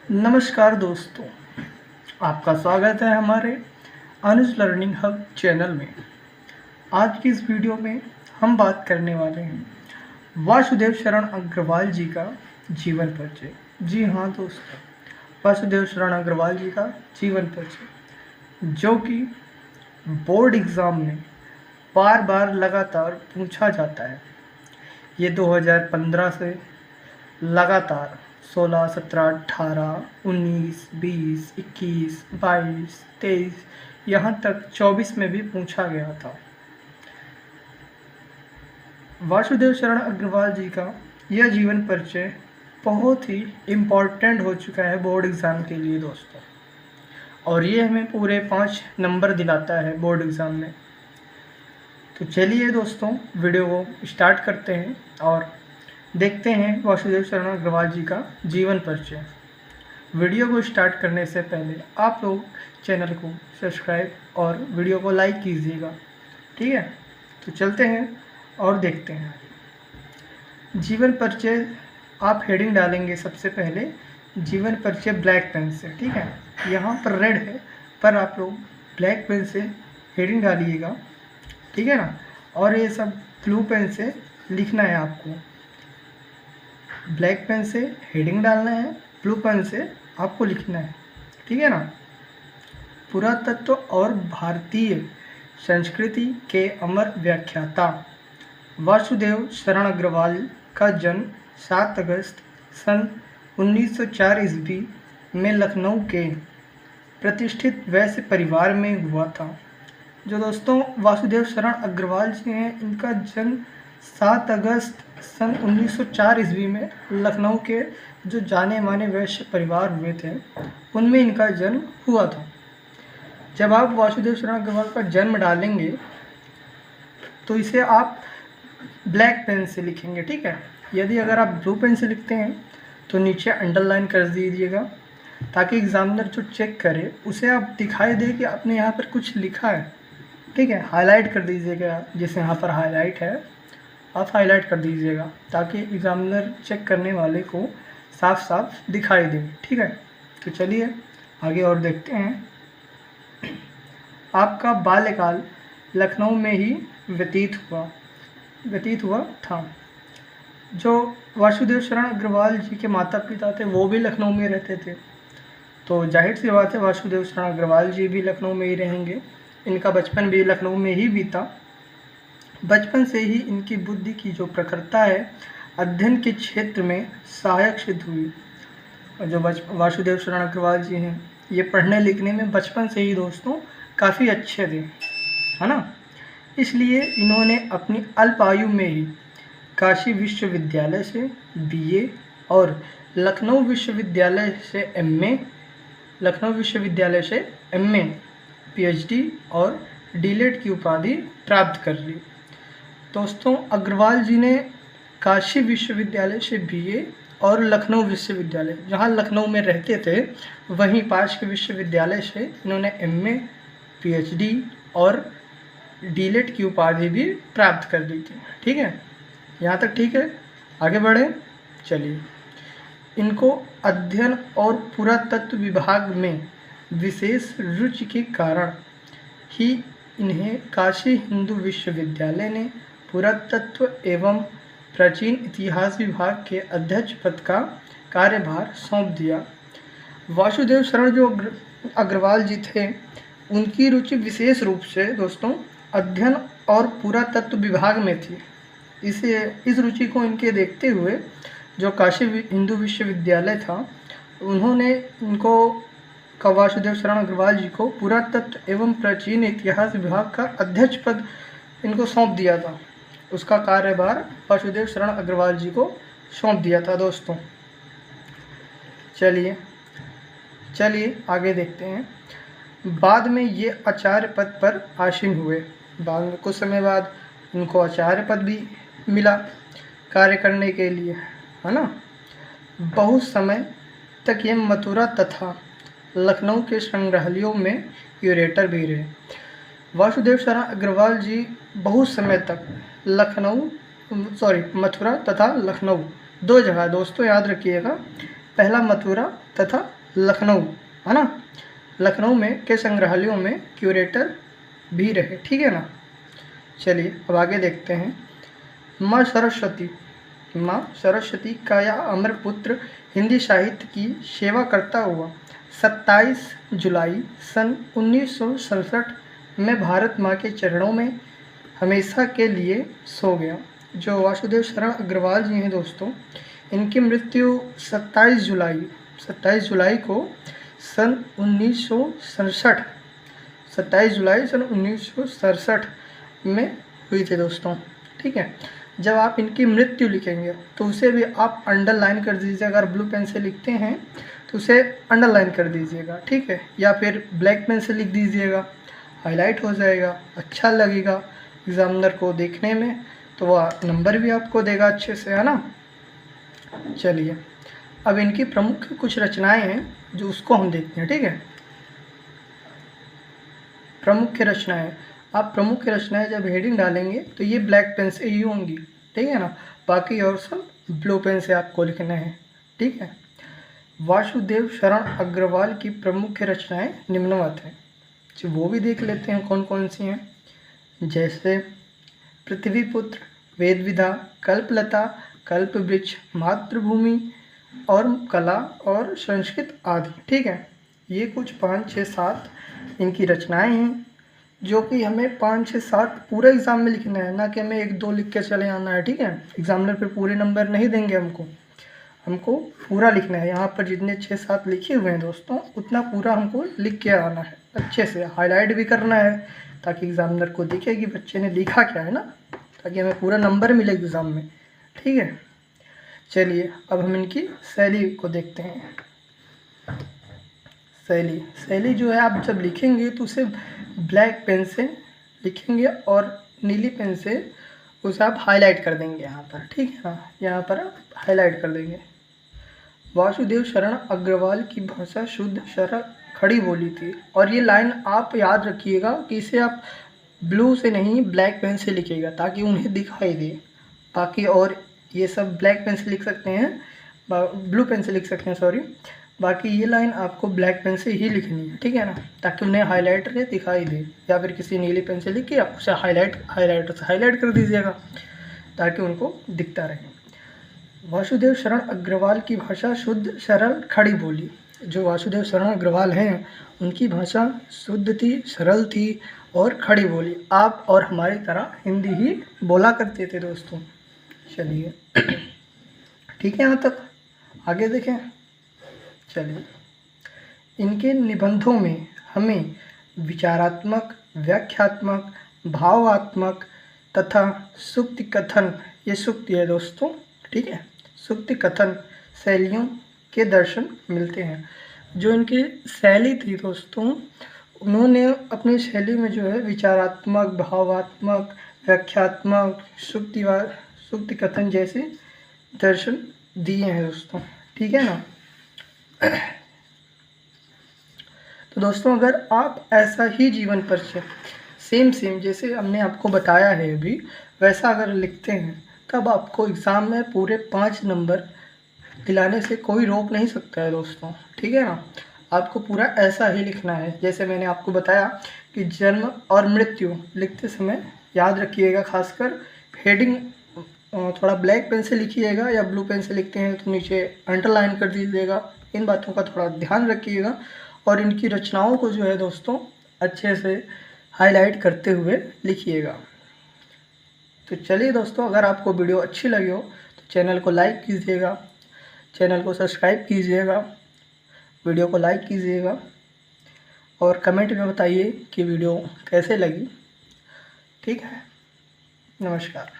नमस्कार दोस्तों, आपका स्वागत है हमारे अनुज लर्निंग हब चैनल में। आज की इस वीडियो में हम बात करने वाले हैं वासुदेव शरण अग्रवाल जी का जीवन परिचय। जी हाँ दोस्तों, वासुदेव शरण अग्रवाल जी का जीवन परिचय जो कि बोर्ड एग्ज़ाम में बार बार लगातार पूछा जाता है। ये 2015 से लगातार 16, 17, 18, 19, 20, 21, 22, 23 यहाँ तक 24 में भी पूछा गया था। वासुदेव शरण अग्रवाल जी का यह जीवन परिचय बहुत ही इम्पॉर्टेंट हो चुका है बोर्ड एग्ज़ाम के लिए दोस्तों, और ये हमें पूरे 5 नंबर दिलाता है बोर्ड एग्ज़ाम में। तो चलिए दोस्तों, वीडियो को स्टार्ट करते हैं और देखते हैं वासुदेव शरण अग्रवाल जी का जीवन परिचय। वीडियो को स्टार्ट करने से पहले आप लोग चैनल को सब्सक्राइब और वीडियो को लाइक कीजिएगा, ठीक है। तो चलते हैं और देखते हैं जीवन परिचय। आप हेडिंग डालेंगे सबसे पहले जीवन परिचय ब्लैक पेन से, ठीक है। यहाँ पर रेड है पर आप लोग ब्लैक पेन से हेडिंग डालिएगा, ठीक है ना। और ये सब ब्लू पेन से लिखना है आपको। ब्लैक पेन से हेडिंग डालना है, ब्लू पेन से आपको लिखना है, ठीक है ना। पुरातत्व और भारतीय संस्कृति के अमर व्याख्याता वासुदेव शरण अग्रवाल का जन्म 7 अगस्त सन 1904 ईस्वी में लखनऊ के प्रतिष्ठित वैश्य परिवार में हुआ था। जो दोस्तों वासुदेव शरण अग्रवाल जी हैं, इनका जन्म 7 अगस्त सन 1904 ईस्वी में लखनऊ के जो जाने माने वैश्य परिवार हुए थे उनमें इनका जन्म हुआ था। जब आप वासुदेव शरण अग्रवाल का जन्म डालेंगे तो इसे आप ब्लैक पेन से लिखेंगे, ठीक है। यदि अगर आप ब्लू पेन से लिखते हैं तो नीचे अंडरलाइन कर दीजिएगा, ताकि एग्जामिनर जो चेक करे उसे आप दिखाई दे कि आपने यहाँ पर कुछ लिखा है, ठीक है। हाईलाइट कर दीजिएगा, जैसे यहाँ पर हाईलाइट है आप हाईलाइट कर दीजिएगा, ताकि एग्जामिनर चेक करने वाले को साफ साफ दिखाई दे, ठीक है। तो चलिए आगे और देखते हैं। आपका बाल्यकाल लखनऊ में ही व्यतीत हुआ था। जो वासुदेव शरण अग्रवाल जी के माता पिता थे वो भी लखनऊ में रहते थे, तो जाहिर सी बात है वासुदेव शरण अग्रवाल जी भी लखनऊ में ही रहेंगे। इनका बचपन भी लखनऊ में ही बीता। बचपन से ही इनकी बुद्धि की जो प्रखरता है अध्ययन के क्षेत्र में सहायक सिद्ध हुई। और जो वासुदेव शरण अग्रवाल जी हैं, ये पढ़ने लिखने में बचपन से ही दोस्तों काफ़ी अच्छे थे, है ना। इसलिए इन्होंने अपनी अल्प आयु में ही काशी विश्वविद्यालय से बीए और लखनऊ विश्वविद्यालय से एमए, पीएचडी और डीलेट की उपाधि प्राप्त कर ली। दोस्तों अग्रवाल जी ने काशी विश्वविद्यालय से बीए और लखनऊ विश्वविद्यालय, जहाँ लखनऊ में रहते थे वहीं पास के विश्वविद्यालय से इन्होंने एमए, पीएचडी और डीलेट की उपाधि भी प्राप्त कर ली थी, ठीक है। यहाँ तक ठीक है, आगे बढ़े। चलिए, इनको अध्ययन और पुरातत्व विभाग में विशेष रुचि के कारण ही इन्हें काशी हिंदू विश्वविद्यालय ने पुरातत्व एवं प्राचीन इतिहास विभाग के अध्यक्ष पद का कार्यभार सौंप दिया। वासुदेव शरण जो अग्रवाल जी थे, उनकी रुचि विशेष रूप से दोस्तों अध्ययन और पुरातत्व विभाग में थी। इस रुचि को इनके देखते हुए जो काशी हिंदू विश्वविद्यालय था, उन्होंने वासुदेव शरण अग्रवाल जी को पुरातत्व एवं प्राचीन इतिहास विभाग का अध्यक्ष पद इनको सौंप दिया था। उसका कार्यभार वासुदेव शरण अग्रवाल जी को सौंप दिया था दोस्तों। चलिए आगे देखते हैं। बाद में ये आचार्य पद पर आसीन हुए। बाद में कुछ समय बाद इनको आचार्य पद भी मिला कार्य करने के लिए, है ना। बहुत समय तक ये मथुरा तथा लखनऊ के संग्रहालयों में क्यूरेटर भी रहे। वासुदेव शरण अग्रवाल जी बहुत समय तक मथुरा तथा लखनऊ, 2 जगह दोस्तों याद रखिएगा, पहला मथुरा तथा लखनऊ, है ना, लखनऊ में के संग्रहालयों में क्यूरेटर भी रहे। ठीक है ना। चलिए अब आगे देखते हैं। माँ सरस्वती का यह अमर पुत्र हिंदी साहित्य की सेवा करता हुआ 27 जुलाई सन 1967 में भारत माँ के चरणों में हमेशा के लिए सो गया। जो वासुदेव शरण अग्रवाल जी हैं दोस्तों, इनकी मृत्यु 27 जुलाई को सन 1967 27 जुलाई सन 1967 में हुई थी दोस्तों। ठीक है। जब आप इनकी मृत्यु लिखेंगे तो उसे भी आप अंडरलाइन कर दीजिएगा। अगर ब्लू पेन से लिखते हैं तो उसे अंडरलाइन कर दीजिएगा। ठीक है। या फिर ब्लैक पेन से लिख दीजिएगा, हाईलाइट हो जाएगा, अच्छा लगेगा एग्जामिनर को देखने में, तो वह नंबर भी आपको देगा अच्छे से, है ना। चलिए अब इनकी प्रमुख कुछ रचनाएं हैं जो उसको हम देखते हैं। ठीक है। प्रमुख रचनाएं, आप प्रमुख रचनाएं जब हेडिंग डालेंगे तो ये ब्लैक पेन से ही होंगी। ठीक है ना। बाकी और सब ब्लू पेन से आपको लिखना है। ठीक है। वासुदेव शरण अग्रवाल की प्रमुख रचनाएं निम्नवत हैं, तो वो भी देख लेते हैं कौन कौन सी हैं। जैसे पृथ्वीपुत्र, वेदविधा, कल्पलता, कल्पवृक्ष, मातृभूमि और कला और संस्कृत आदि। ठीक है। ये कुछ 5, 6, 7 इनकी रचनाएं हैं जो कि हमें 5, 6, 7 पूरे एग्ज़ाम में लिखना है, ना कि हमें 1, 2 लिख के चले आना है। ठीक है। एग्जामिनर पे पूरे नंबर नहीं देंगे हमको पूरा लिखना है। यहाँ पर जितने 6, 7 लिखे हुए हैं दोस्तों, उतना पूरा हमको लिख के आना है। अच्छे से हाईलाइट भी करना है ताकि एग्जामिनर को दिखे कि बच्चे ने लिखा क्या है ना, ताकि हमें पूरा नंबर मिले एग्ज़ाम में। ठीक है। चलिए अब हम इनकी शैली को देखते हैं। शैली जो है, आप जब लिखेंगे तो उसे ब्लैक पेन से लिखेंगे और नीली पेन से उसे आप हाईलाइट कर देंगे यहाँ पर। ठीक है ना। यहाँ पर आप हाईलाइट कर देंगे। वासुदेव शरण अग्रवाल की भाषा शुद्ध, सरल, खड़ी बोली थी। और ये लाइन आप याद रखिएगा कि इसे आप ब्लू से नहीं ब्लैक पेन से लिखिएगा ताकि उन्हें दिखाई दे। बाकी और ये सब ब्लैक पेन से लिख सकते हैं, ब्लू पेन से लिख सकते हैं, सॉरी। बाकी ये लाइन आपको ब्लैक पेन से ही लिखनी है। ठीक है ना, ताकि उन्हें हाईलाइटर से दिखाई दे। या फिर किसी नीली पेन से लिख के आप उसे हाईलाइटर से हाईलाइट कर दीजिएगा ताकि उनको दिखता रहे। वासुदेव शरण अग्रवाल की भाषा शुद्ध, सरल, खड़ी बोली। जो वासुदेव शरण अग्रवाल हैं उनकी भाषा शुद्ध थी, सरल थी और खड़ी बोली। आप और हमारी तरह हिंदी ही बोला करते थे दोस्तों। चलिए ठीक है, यहाँ तक आगे देखें। चलिए, इनके निबंधों में हमें विचारात्मक, व्याख्यात्मक, भावात्मक तथा सूक्ति कथन, ये सूक्ति है दोस्तों, ठीक है, सूक्ति कथन शैलियों के दर्शन मिलते हैं। जो इनकी शैली थी दोस्तों, उन्होंने अपनी शैली में जो है विचारात्मक, भावात्मक, व्याख्यात्मक, सूक्ति कथन जैसे दर्शन दिए हैं दोस्तों। ठीक है ना। तो दोस्तों, अगर आप ऐसा ही जीवन परिचय सेम जैसे हमने आपको बताया है अभी, वैसा अगर लिखते हैं तब आपको एग्ज़ाम में पूरे 5 नंबर दिलाने से कोई रोक नहीं सकता है दोस्तों। ठीक है ना। आपको पूरा ऐसा ही लिखना है जैसे मैंने आपको बताया कि जन्म और मृत्यु लिखते समय याद रखिएगा, खासकर हेडिंग थोड़ा ब्लैक पेन से लिखिएगा या ब्लू पेन से लिखते हैं तो नीचे अंडरलाइन कर दीजिएगा। इन बातों का थोड़ा ध्यान रखिएगा और इनकी रचनाओं को जो है दोस्तों अच्छे से हाईलाइट करते हुए लिखिएगा। तो चलिए दोस्तों, अगर आपको वीडियो अच्छी लगी हो तो चैनल को लाइक कीजिएगा, चैनल को सब्सक्राइब कीजिएगा, वीडियो को लाइक कीजिएगा और कमेंट में बताइए कि वीडियो कैसे लगी। ठीक है, नमस्कार।